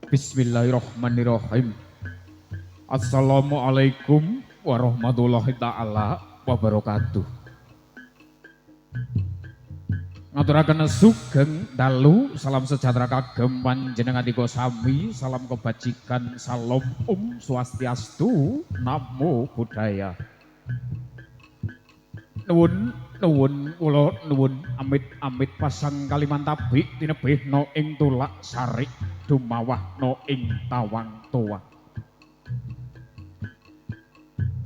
Bismillahirrahmanirrahim. Assalamualaikum warahmatullahi taala wabarakatuh. Ngaturaken sugeng dalu, salam sejahtera kagem panjenenganipun sami, salam kebajikan, salam swastiastu, namo buddhaya. Nuwun kula nuwun amit pasang kaliman tabik tinebihna ing tulak sarik dumawahna ing tawang toa.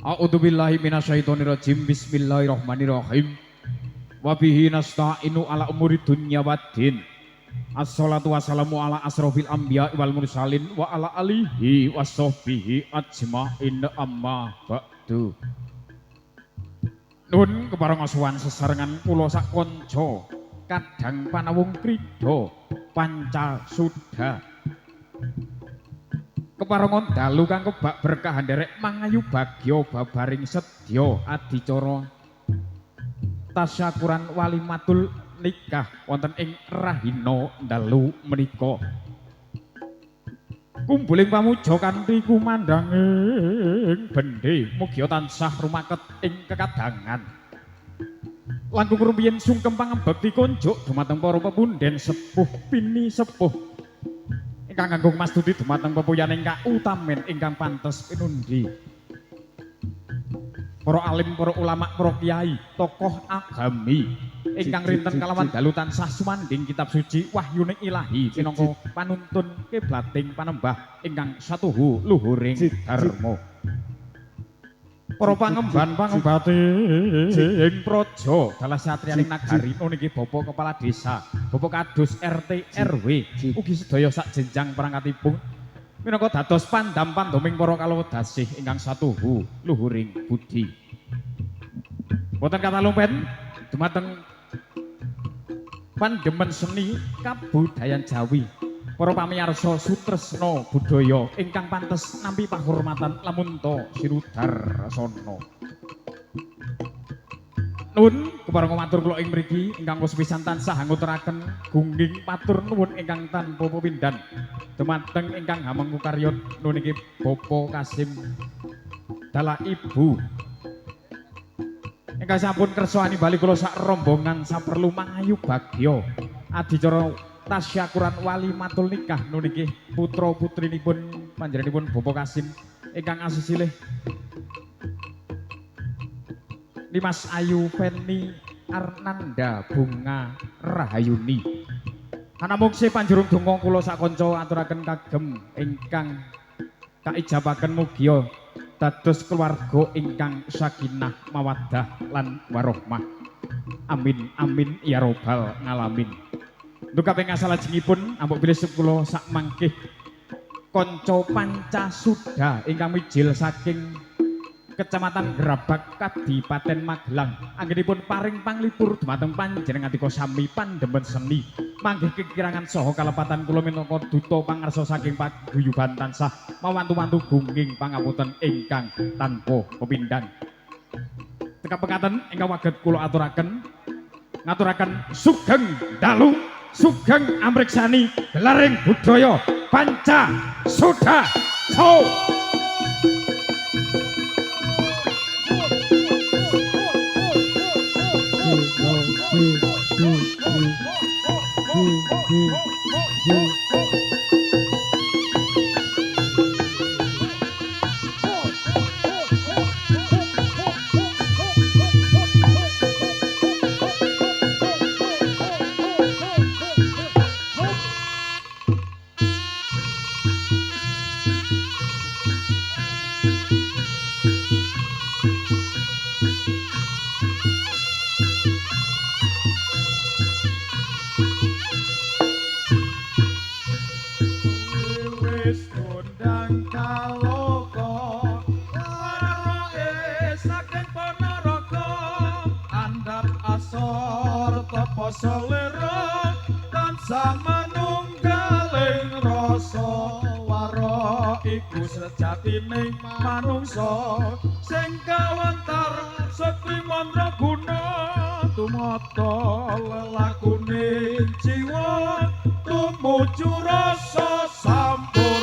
A'udzubillahi minasyaitonirrajim. Bismillahirrahmanirrahim. Wa bihi nasta'inu ala umuri dunya waddin. Assalatu wassalamu ala asrofil anbiya wal mursalin wa ala alihi wassohbihi ajma'in amma ba'du. Nun keparangasuhan sesarengan kula sak kanca kadang panawung krida Pancasuda. Keparengan dalu kang kebak berkah nderek mangayu bagya babaring sedya adicara tasyakuran walimatul nikah wonten ing rahina dalu menika. Kumpuling pamuja kanthi kumandhanging bendhe mugia tansah rumaket ing kekadangan. Langkung rumiyin sungkem pangembekti konjuk dumateng para pepunden sepuh pini sepuh ingkang nganggung mastuti dumateng pepuyaning kautamen ingkang pantes pinundi. Para alim, para ulama, para kiai, tokoh agami ingkang rinten kalawan dalu tansah sumanding kitab suci wahyuning ilahi minangka panuntun kiblating panembah ingkang satuhu luhuring dharma. Para pangemban pangembating praja dalah satriyaning nagari niki Bapak Kepala Desa, Bapak Kadus RT RW ugi sedaya sak jenjang perangkatipun minangka dados pandam-pandaming para kalawedasih ingkang satuhu luhuring budi. Boten kata lumpen dumateng pandemen seni kabudayan Jawi, para pamirsa sutresna budaya ingkang pantes nampi pahormatan lamun ta sinudarsana. Nun kepareng matur kula ing mriki ingkang sepisan tansah ngaturaken gungging matur nuwun ingkang tanpa pepindhan dumateng ingkang hamengku karya niki Bapak Kasim dalah Ibu ingkang sampun kersa anibali kula sak rombongan saperlu mangayu bagya adicara tasyakuran walimatul nikah niki putra putrinipun panjenenganipun Bapak Kasim ingkang asisilih Dimas Ayu Feni Arnanda Bunga Rahayuni. Anamungsi panjurung donga kula sak kanca aturaken kagem ingkang kaijabaken mugia dados keluarga ingkang sakinah mawaddah lan warahmah. Amin amin ya robbal ngalamin. Untuk kaping salajengipun ampun bilih kula sak mangkih kanca Pancasuda ingkang mijil saking Kecamatan Gerabak Kadipaten Magelang anggenipun paring panglipur dumateng panjenenganipun sami pandemen seni manggih kekirangan saha kalepatan kula minangka duta pangarsa saking paguyuban tansah mawantu-wantu gungging pangapunten ingkang tanpa pepindhan. Teka pekaten ingkang waget kula ngaturaken sugeng dalu sugeng amriksani gelaring budaya Pancasuda. Selera tansah manunggaling rasa waro iku sejatining manungsa sing kawentar sekti mandraguna tumata lelakune jiwa tumuju rasa sampun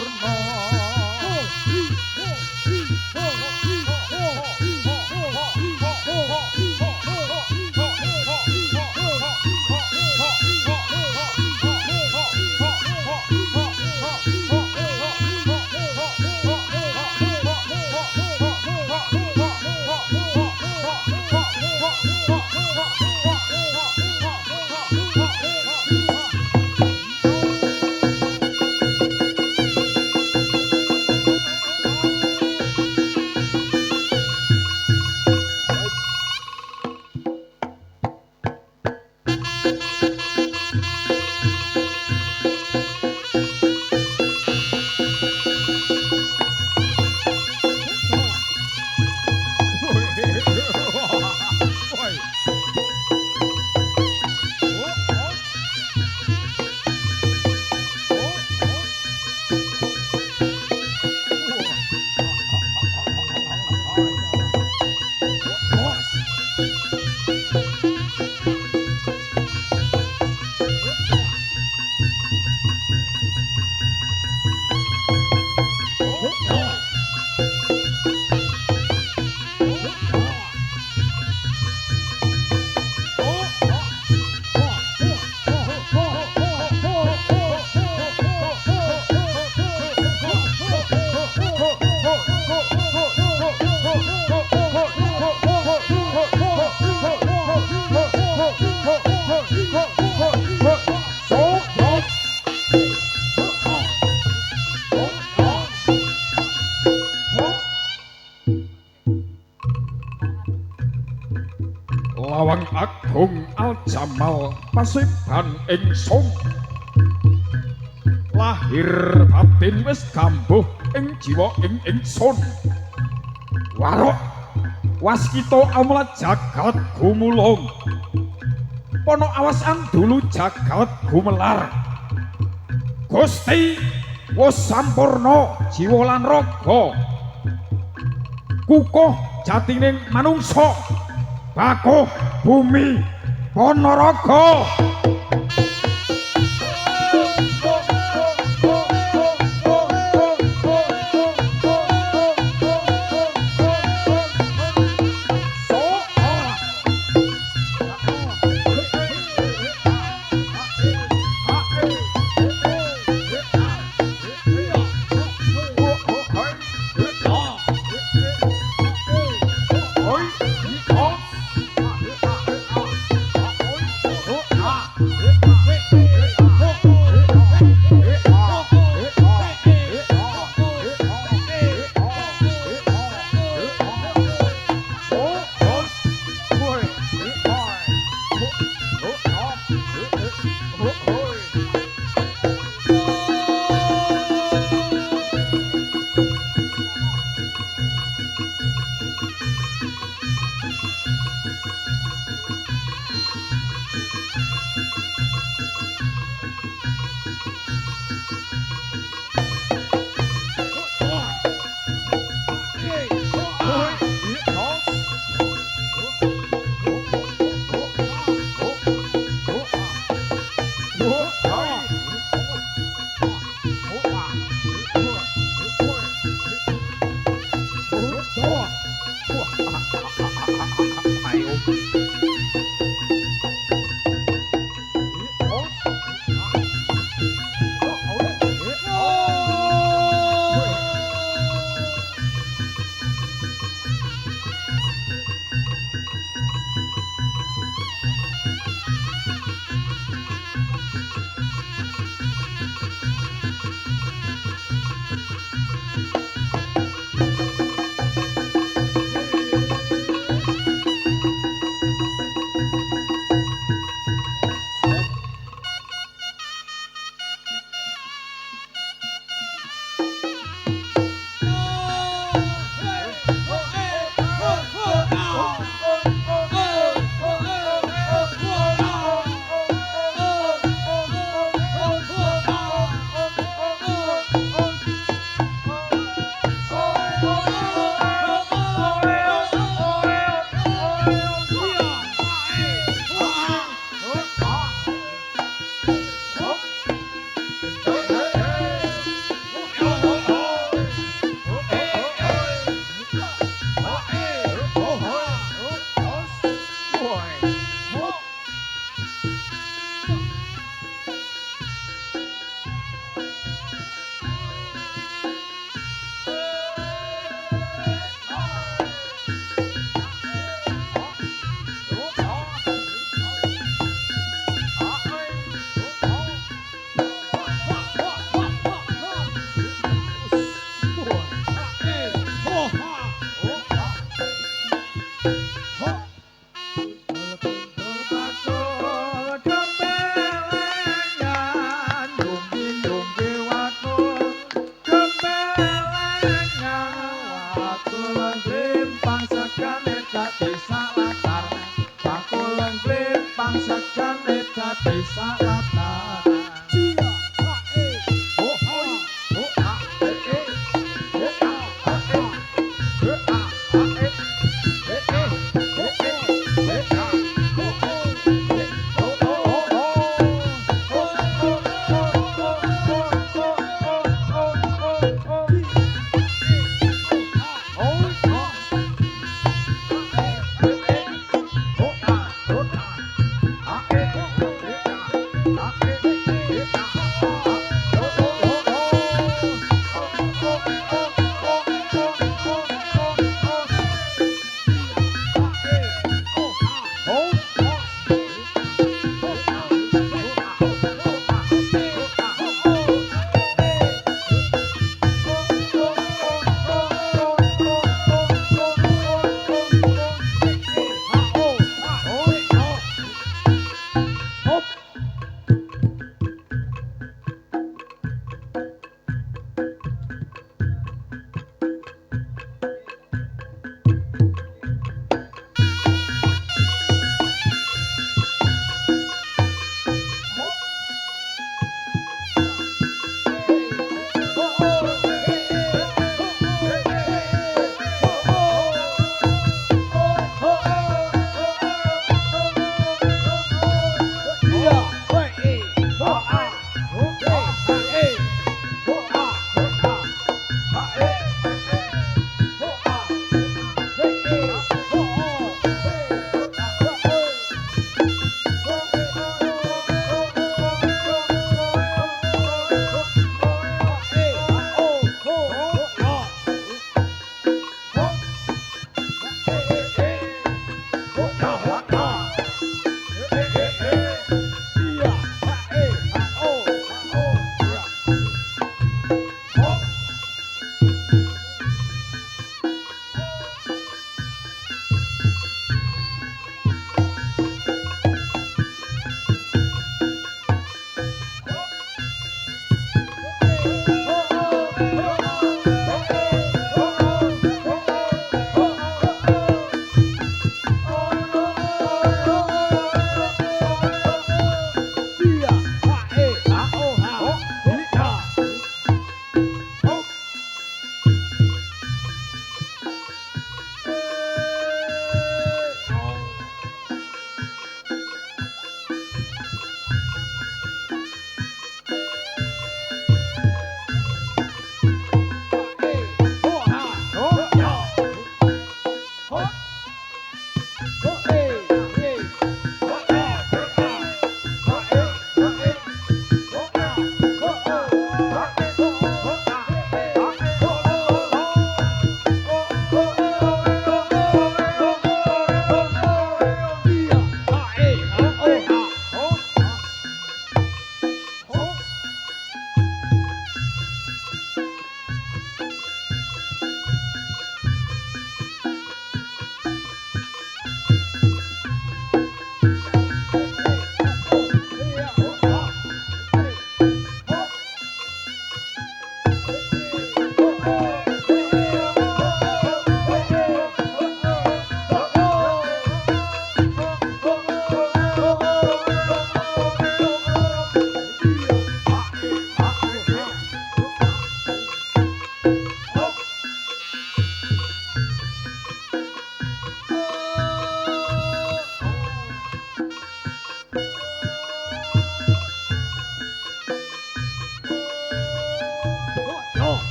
Lawang Agung Al Jamal Pasiban ingsun lahir batin wis kambuh ing jiwa ingsun warok waskita amla jagat gumulung pono awasan dulu jagat gumelar Gusti wis sampurna jiwa lan raga kukuh jatining manungsa bakuh bumi Ponorogo.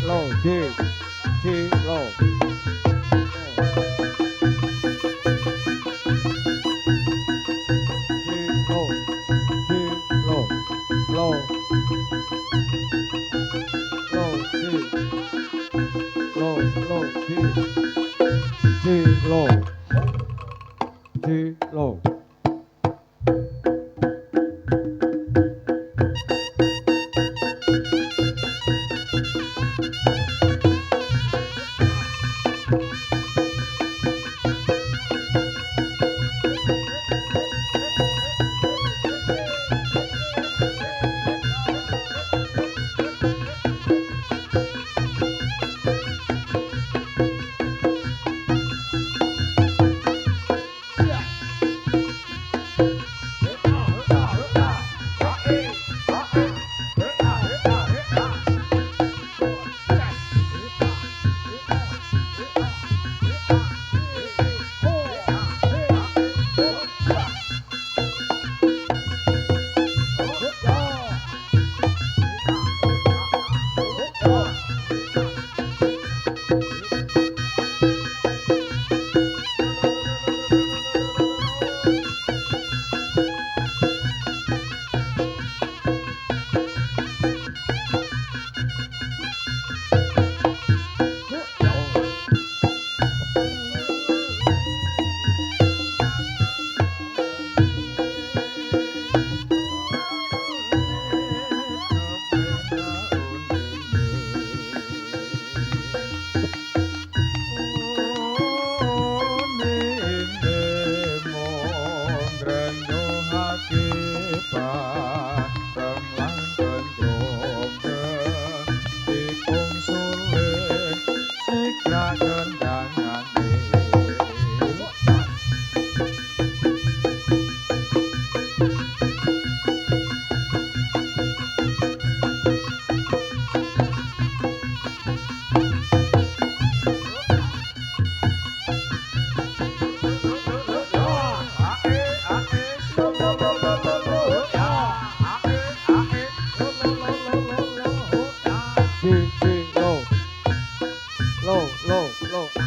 lo di lo lo di lo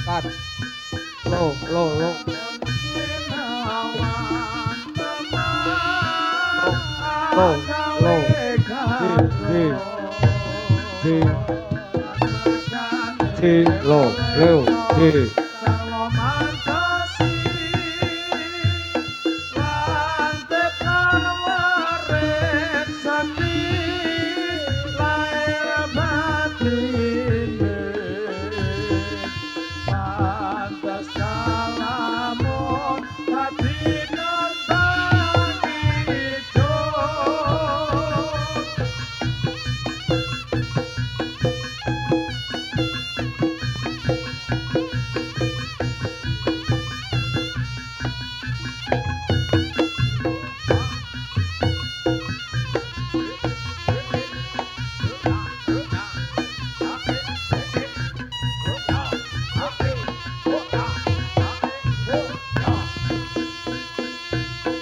angkat lo lo ร็ว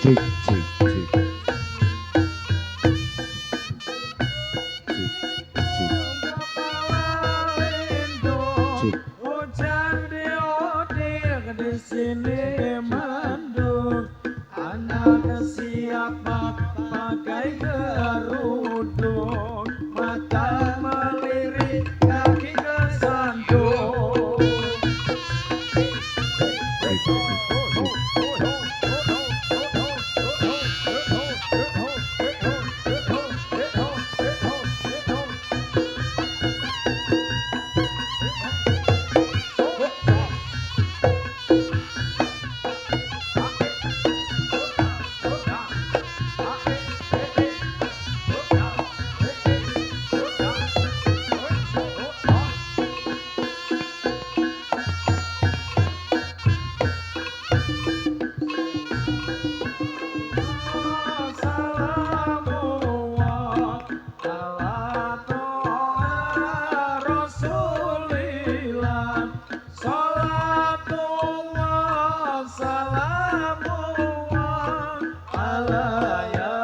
cik cik cik Salamullah ala ya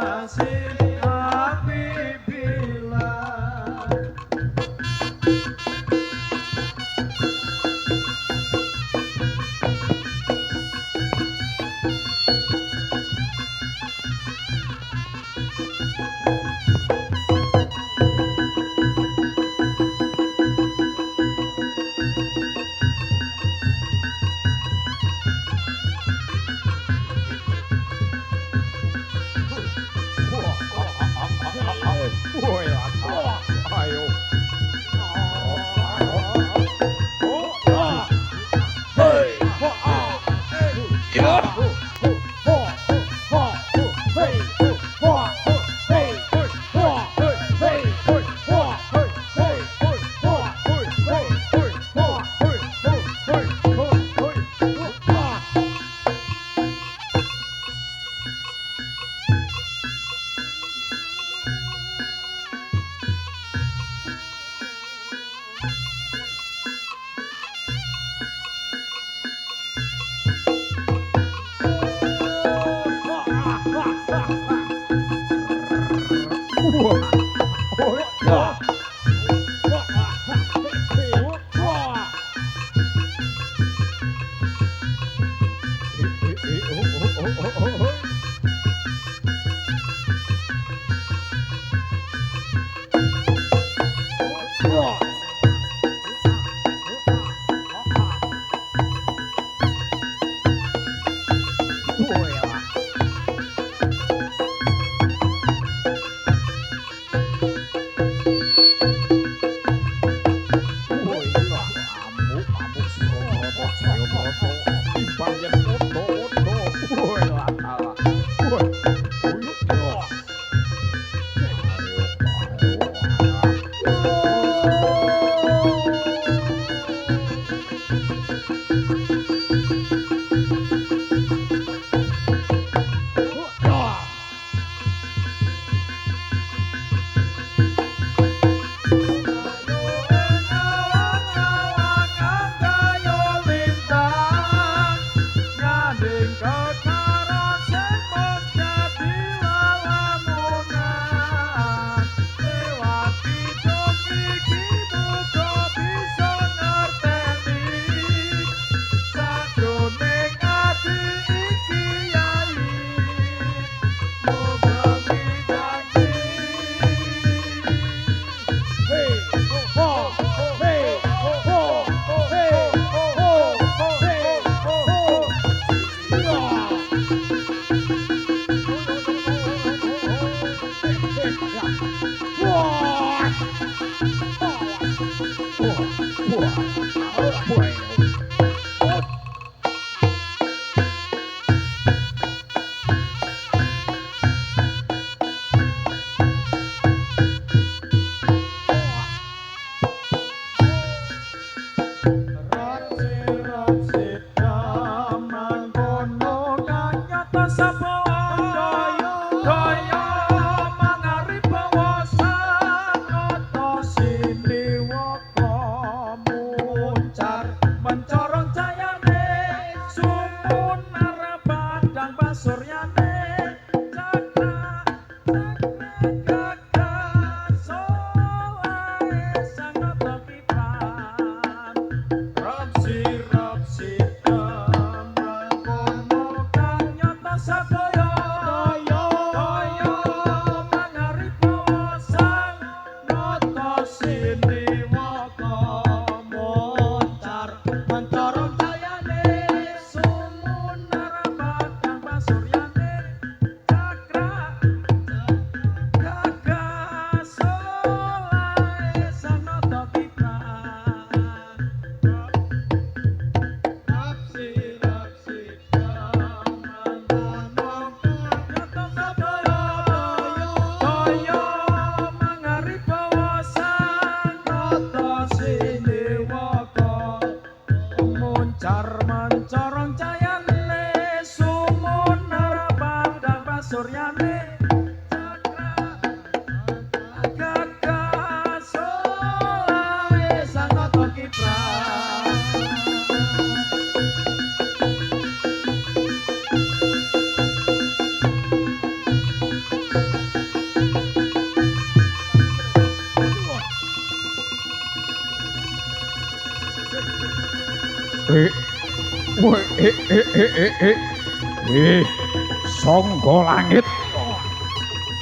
Sangga langit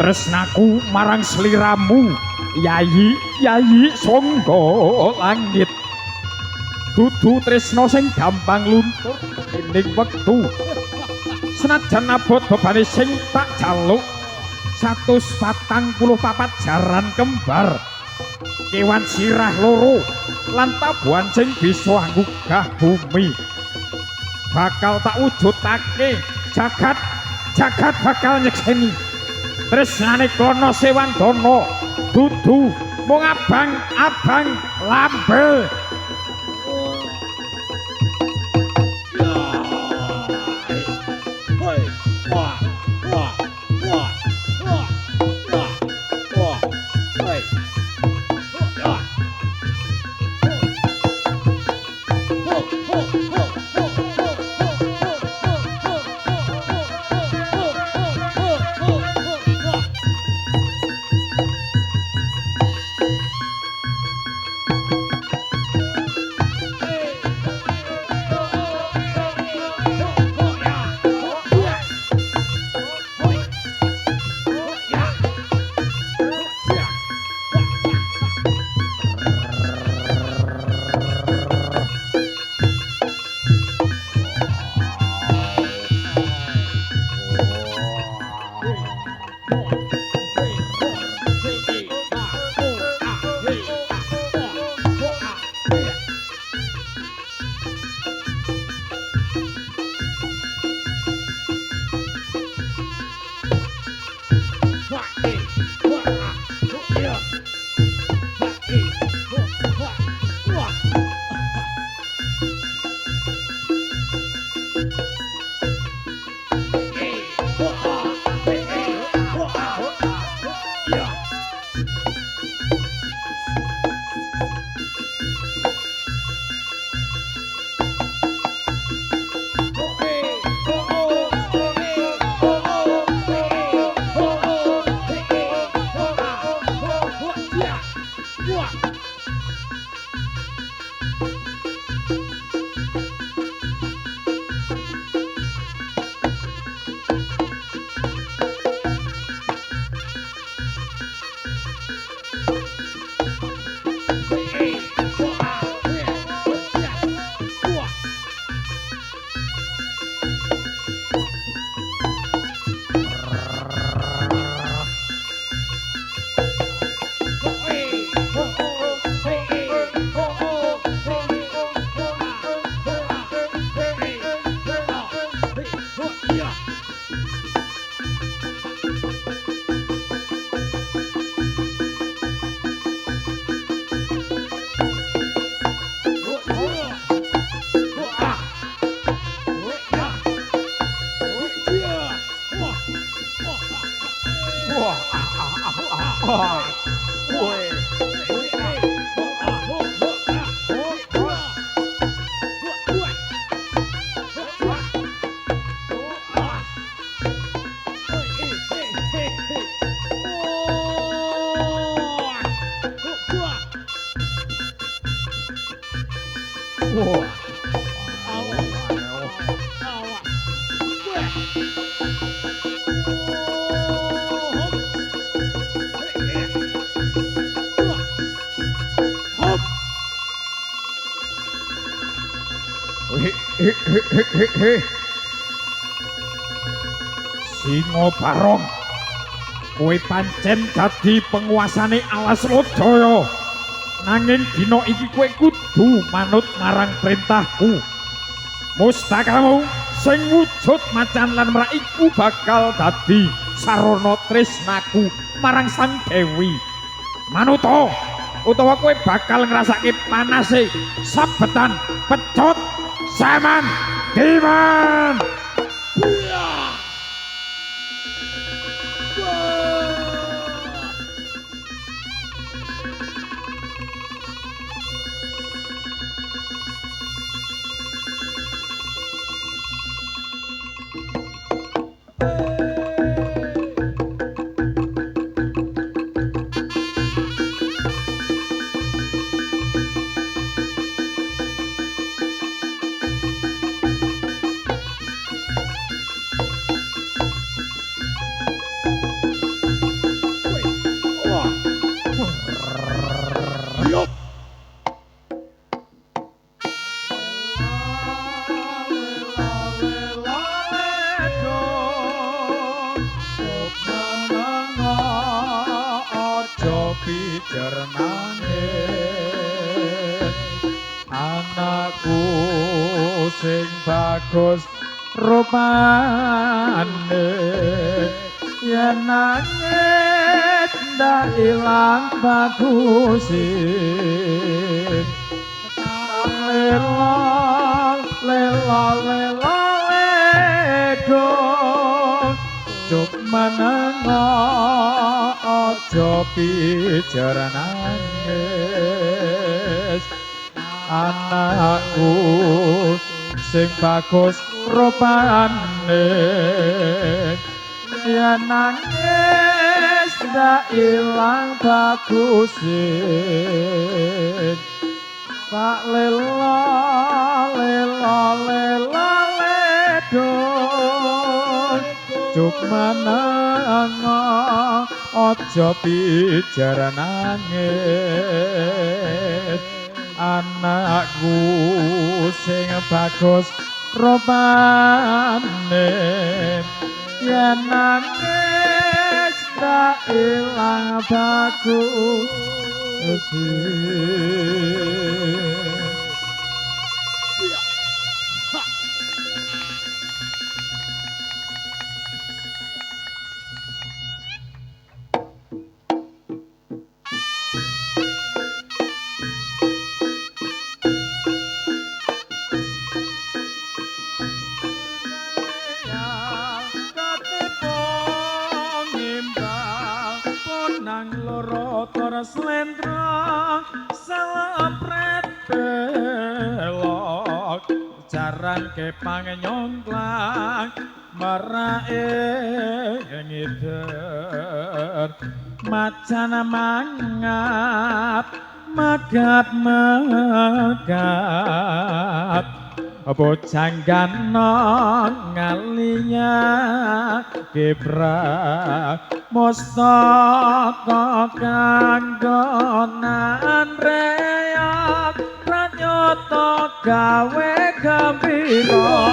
tresnaku marang sliramu Yayi Yayi sangga langit dudu tresna sing gampang luntur ing wektu senajan abot bebane sing tak jaluk 144 jaran kembar kewan sirah loro lan tabuhan sing bisa nggugah bumi bakal tak wujudake jagat bakal nyekseni tresnane Krana Sewandana dudu mung abang lambel Singo Barong, kowe pancen dadi penguasane Alas Lodaya. Nanging dina iki kowe kudu manut marang perintahku. Mustakamu sing wujud macan lan merak iku bakal dadi sarana tresnaku marang Sang Dewi. Manuta utawa kowe bakal ngrasake panase sabetan pecut saman diman. Anakku sing bagus rupane yen nangis ndak ilang bagus lela lela lela ledo cuk menengo aja pijar nangis anakku sing bagus rupane yen nangis ndak ilang bagus tak lela lela lela ledo cuk menengo aja pijar nangis anakku sing bagus rupane yen nangis ndak ilang bagus slendro salepret belok jaran kepang nyongklang merae ngider macan mangap magat magat bocang ganong ngalinya gebrak mustaka kanggonan reyak pranyata gawe gembira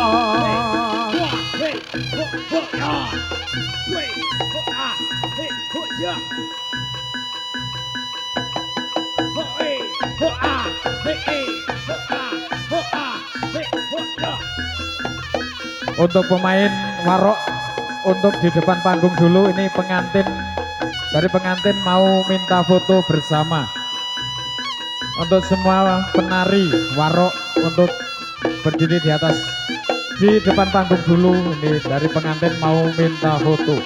Untuk pemain warok untuk di depan panggung dulu, ini pengantin dari pengantin mau minta foto bersama. Untuk semua penari warok untuk berdiri di atas di depan panggung dulu, ini dari pengantin mau minta foto.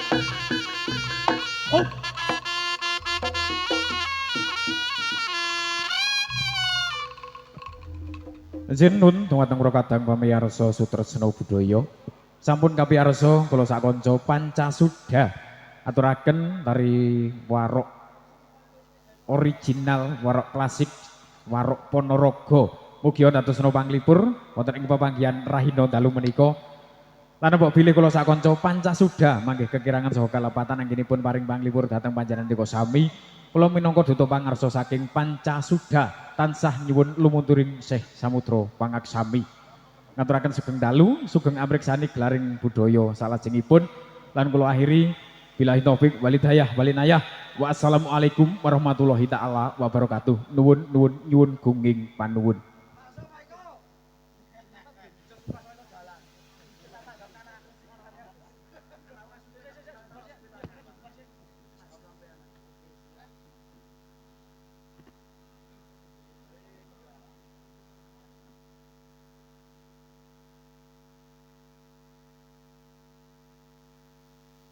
Izin nun dhumateng kula kadang pamiyarsa sutresna budaya. Sampun kapiyarsa kula sak kanca Pancasuda aturaken tari warok original, warok klasik, warok Ponorogo. Mugi dados panglipur wonten ing pepanggihan rahina dalu menika. Lan mbok bilih kula sak kanca Pancasuda manggih kekirangan saha kalepatan anggenipun paring panglipur dhateng panjenengan sami. Kula minangka duta pangarsa saking Pancasuda tansah nyuwun lumunturing Syekh Samudra pangaksami. Ngaturaken sugeng dalu, sugeng amriksani gelaring budaya salajengipun lan kula akhiri billahi taufik walhidayah walinayah. Wassalamualaikum warahmatullahi taala wabarakatuh. Nuwun nuwun nyuwun gungging panuwun.